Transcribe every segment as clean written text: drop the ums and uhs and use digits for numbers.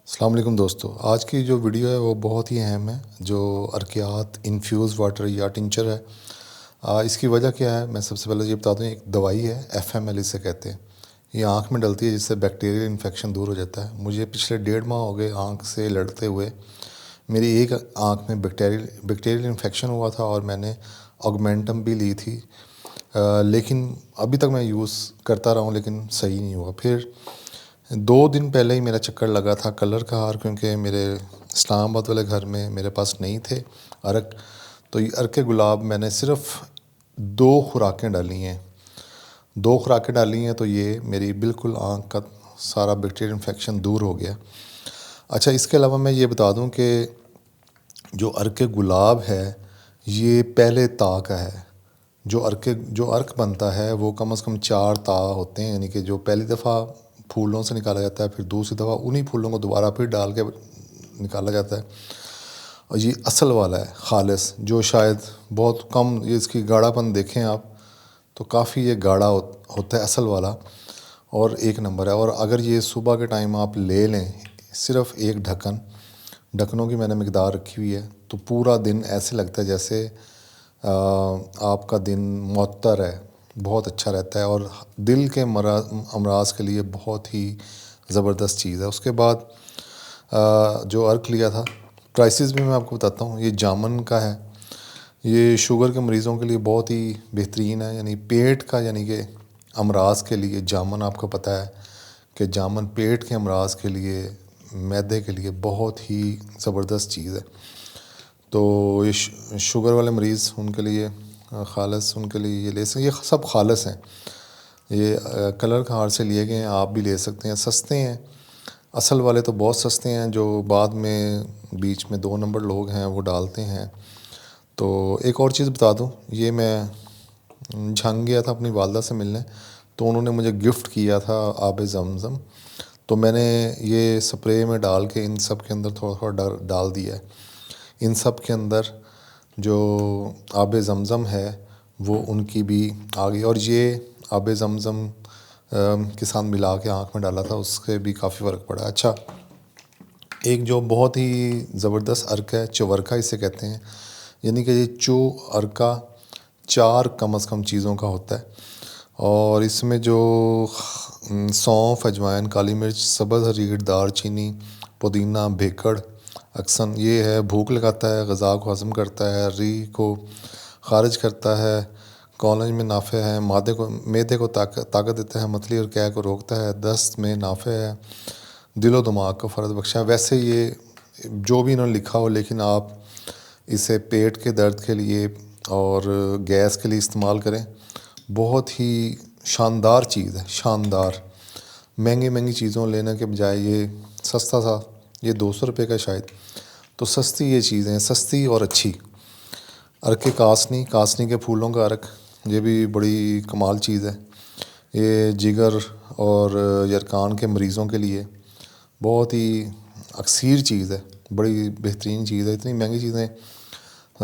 السلام علیکم دوستو، آج کی جو ویڈیو ہے وہ بہت ہی اہم ہے، جو ارکیات انفیوز واٹر یا ٹنچر ہے۔ اس کی وجہ کیا ہے؟ میں سب سے پہلے یہ بتا دوں، ایک دوائی ہے FML اسے کہتے ہیں۔ یہ آنکھ میں ڈلتی ہے جس سے بیکٹیریل انفیکشن دور ہو جاتا ہے۔ مجھے پچھلے 1.5 ماہ ہو گئے آنکھ سے لڑتے ہوئے۔ میری ایک آنکھ میں بیکٹیریل انفیکشن ہوا تھا اور میں نے آگمنٹم بھی لی تھی، لیکن ابھی تک میں یوز کرتا رہا ہوں لیکن صحیح نہیں ہوا۔ پھر 2 دن پہلے ہی میرا چکر لگا تھا کلر کا ہار، کیونکہ میرے اسلام آباد والے گھر میں میرے پاس نہیں تھے ارک، تو یہ ارک گلاب میں نے صرف 2 خوراکیں ڈالی ہیں۔ 2 خوراکیں ڈالی ہیں تو یہ میری بالکل آنکھ کا سارا بیکٹیریل انفیکشن دور ہو گیا۔ اچھا، اس کے علاوہ میں یہ بتا دوں کہ جو ارک گلاب ہے یہ پہلے تا کا ہے۔ جو ارک بنتا ہے وہ کم از کم 4 تا ہوتے ہیں، یعنی کہ جو پہلی دفعہ پھولوں سے نکالا جاتا ہے، پھر دوسری دفعہ انہی پھولوں کو دوبارہ پھر ڈال کے نکالا جاتا ہے۔ اور یہ اصل والا ہے خالص، جو شاید بہت کم، یہ اس کی گاڑھا پن دیکھیں آپ تو کافی یہ گاڑھا ہوتا ہے اصل والا، اور 1 نمبر ہے۔ اور اگر یہ صبح کے ٹائم آپ لے لیں صرف 1 ڈھکنوں کی میں نے مقدار رکھی ہوئی ہے، تو پورا دن ایسے لگتا ہے جیسے آپ کا دن معطر ہے، بہت اچھا رہتا ہے، اور دل کے امراض کے لیے بہت ہی زبردست چیز ہے۔ اس کے بعد جو ارک لیا تھا، پرائسز بھی میں آپ کو بتاتا ہوں۔ یہ جامن کا ہے، یہ شوگر کے مریضوں کے لیے بہت ہی بہترین ہے، یعنی پیٹ کا، یعنی کہ امراض کے لیے جامن، آپ کو پتہ ہے کہ جامن پیٹ کے امراض کے لیے، معدے کے لیے بہت ہی زبردست چیز ہے۔ تو یہ شوگر والے مریض ان کے لیے خالص، ان کے لیے یہ لے سکتے، یہ سب خالص ہیں۔ یہ کلر کہار سے لیے گئے ہیں، آپ بھی لے سکتے ہیں، سستے ہیں۔ اصل والے تو بہت سستے ہیں، جو بعد میں بیچ میں 2 نمبر لوگ ہیں وہ ڈالتے ہیں۔ تو ایک اور چیز بتا دوں، یہ میں جھنگ گیا تھا اپنی والدہ سے ملنے، تو انہوں نے مجھے گفٹ کیا تھا آب زمزم، تو میں نے یہ سپرے میں ڈال کے ان سب کے اندر تھوڑا تھوڑا ڈال دیا ہے۔ ان سب کے اندر جو آب زمزم ہے وہ ان کی بھی آ گئی، اور یہ آب زمزم کے ساتھ ملا کے آنکھ میں ڈالا تھا، اس سے بھی کافی فرق پڑا۔ اچھا، ایک جو بہت ہی زبردست ارک ہے، چورکا اسے کہتے ہیں، یعنی کہ یہ ارکا 4 کم از کم چیزوں کا ہوتا ہے، اور اس میں جو سونف، اجوائن، کالی مرچ، سبز حریر، دار چینی، پودینہ، بھیکڑ، اکسن، یہ ہے، بھوک لگاتا ہے، غذا کو ہضم کرتا ہے، ری کو خارج کرتا ہے، کالج میں نافع ہے، معدے کو طاقت دیتا ہے، متلی اور قے کو روکتا ہے، دست میں نافع ہے، دل و دماغ کو فرد بخشا ہے۔ ویسے یہ جو بھی انہوں نے لکھا ہو، لیکن آپ اسے پیٹ کے درد کے لیے اور گیس کے لیے استعمال کریں، بہت ہی شاندار چیز ہے، شاندار۔ مہنگی چیزوں لینے کے بجائے یہ سستا تھا، یہ 200 روپے کا شاید، تو سستی یہ چیزیں ہیں، سستی اور اچھی۔ ارک کاسنی کے پھولوں کا ارک، یہ بھی بڑی کمال چیز ہے۔ یہ جگر اور یرقان کے مریضوں کے لیے بہت ہی اکثیر چیز ہے، بڑی بہترین چیز ہے۔ اتنی مہنگی چیزیں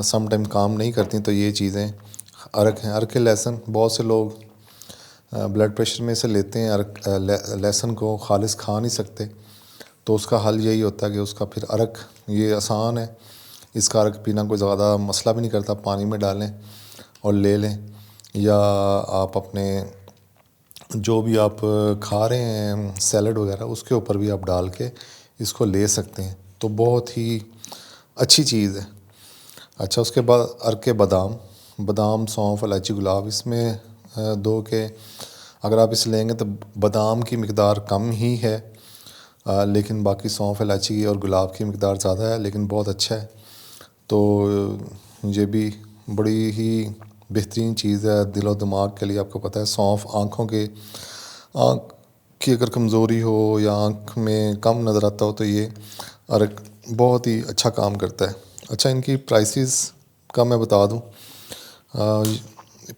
سم ٹائم کام نہیں کرتی، تو یہ چیزیں ارک ہیں۔ ارک لہسن، بہت سے لوگ بلڈ پریشر میں اسے لیتے ہیں، لہسن کو خالص کھا نہیں سکتے، تو اس کا حل یہی ہوتا ہے کہ اس کا پھر ارک، یہ آسان ہے، اس کا ارک پینا کوئی زیادہ مسئلہ بھی نہیں کرتا، پانی میں ڈالیں اور لے لیں، یا آپ اپنے جو بھی آپ کھا رہے ہیں سیلڈ وغیرہ، اس کے اوپر بھی آپ ڈال کے اس کو لے سکتے ہیں، تو بہت ہی اچھی چیز ہے۔ اچھا، اس کے بعد ارک بادام، سونف، الائچی، گلاب، اس میں دو کہ اگر آپ اسے لیں گے تو بادام کی مقدار کم ہی ہے، لیکن باقی سونف، الائچی اور گلاب کی مقدار زیادہ ہے، لیکن بہت اچھا ہے۔ تو یہ بھی بڑی ہی بہترین چیز ہے دل و دماغ کے لیے۔ آپ کو پتہ ہے سونف آنکھ کی اگر کمزوری ہو یا آنکھ میں کم نظر آتا ہو تو یہ ارک بہت ہی اچھا کام کرتا ہے۔ اچھا، ان کی پرائسز کا میں بتا دوں،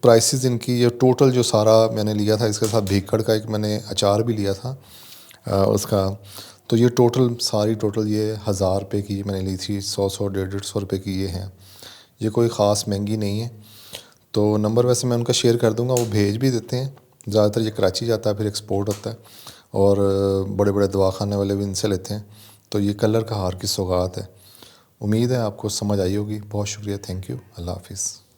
پرائسز ان کی، یہ ٹوٹل جو سارا میں نے لیا تھا، اس کے ساتھ بھیکڑ کا ایک میں نے اچار بھی لیا تھا اس کا، تو یہ ٹوٹل یہ 1000 روپے کی میں نے لی تھی، 100 150 روپے کی یہ ہیں، یہ کوئی خاص مہنگی نہیں ہے۔ تو نمبر ویسے میں ان کا شیئر کر دوں گا، وہ بھیج بھی دیتے ہیں، زیادہ تر یہ کراچی جاتا ہے، پھر ایکسپورٹ ہوتا ہے، اور بڑے بڑے دواخانے والے بھی ان سے لیتے ہیں۔ تو تو یہ کلر کا ہار کی سوغات ہے۔ امید ہے آپ کو سمجھ آئی ہوگی۔ بہت شکریہ، تھینک یو، اللہ حافظ۔